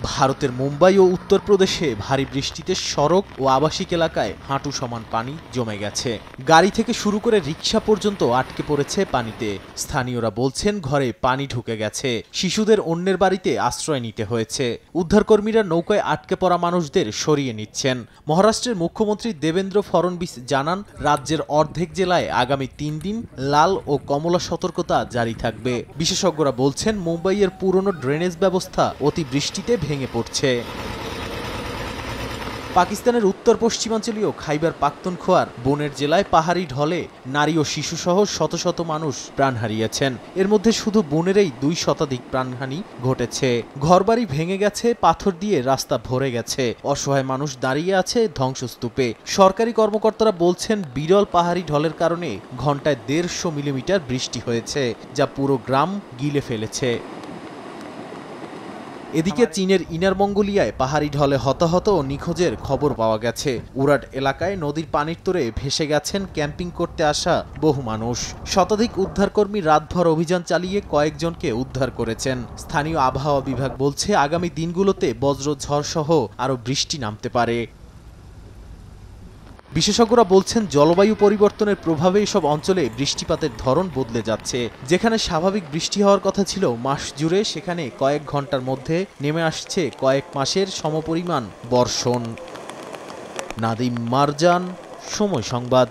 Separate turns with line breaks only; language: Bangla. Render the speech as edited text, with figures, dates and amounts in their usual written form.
ভারতের মুম্বাই ও উত্তরপ্রদেশে ভারী বৃষ্টিতে সড়ক ও আবাসিক এলাকায় হাঁটু সমান পানি জমে গেছে। গাড়ি থেকে শুরু করে রিকশা পর্যন্ত আটকে পড়েছে পানিতে। স্থানীয়রা বলছেন ঘরে পানি ঢুকে গেছে, শিশুদের অন্যের বাড়িতে আশ্রয় নিতে হয়েছে। উদ্ধারকর্মীরা নৌকায় আটকে পড়া মানুষদের সরিয়ে নিচ্ছেন। মহারাষ্ট্রের মুখ্যমন্ত্রী দেবেন্দ্র ফড়নবিস জানান, রাজ্যের অর্ধেক জেলায় আগামী ৩ দিন লাল ও কমলা সতর্কতা জারি থাকবে। বিশেষজ্ঞরা বলছেন, মুম্বাইয়ের পুরনো ড্রেনেজ ব্যবস্থা অতিবৃষ্টিতে ভেঙে পড়ছে। পাকিস্তানের উত্তর পশ্চিমাঞ্চলীয় খাইবার পাখতুনখোয়ার বনের জেলায় পাহাড়ি ঢলে নারী ও শিশুসহ শত শত মানুষ প্রাণ হারিয়েছেন। এর মধ্যে শুধু বনেরেই ২ শতাধিক প্রাণহানি ঘটেছে। ঘরবাড়ি ভেঙে গেছে, পাথর দিয়ে রাস্তা ভরে গেছে, অসহায় মানুষ দাঁড়িয়ে আছে ধ্বংসস্তূপে। সরকারি কর্মকর্তারা বলছেন, বিরল পাহাড়ি ঢলের কারণে ঘন্টায় ১৫০ মিলিমিটার বৃষ্টি হয়েছে, যা পুরো গ্রাম গিলে ফেলেছে। এদিকে চীনের ইনার মঙ্গোলিয়ায় পাহাড়ি ঢলে হতাহত ও নিখোঁজের খবর পাওয়া গেছে। উরাট এলাকায় নদীর পানির তোরে ভেসে গেছেন ক্যাম্পিং করতে আসা বহু মানুষ। শতাধিক উদ্ধারকর্মী রাতভর অভিযান চালিয়ে কয়েকজনকে উদ্ধার করেছেন। স্থানীয় আবহাওয়া বিভাগ বলছে, আগামী দিনগুলোতে বজ্রঝড় সহ আরও বৃষ্টি নামতে পারে। বিশেষজ্ঞরা বলছেন, জলবায়ু পরিবর্তনের প্রভাবে এসব অঞ্চলে বৃষ্টিপাতের ধরন বদলে যাচ্ছে। যেখানে স্বাভাবিক বৃষ্টি হওয়ার কথা ছিল মাস জুড়ে, সেখানে কয়েক ঘন্টার মধ্যে নেমে আসছে কয়েক মাসের সমপরিমাণ বর্ষণ। নাদিম মারজান, সময় সংবাদ।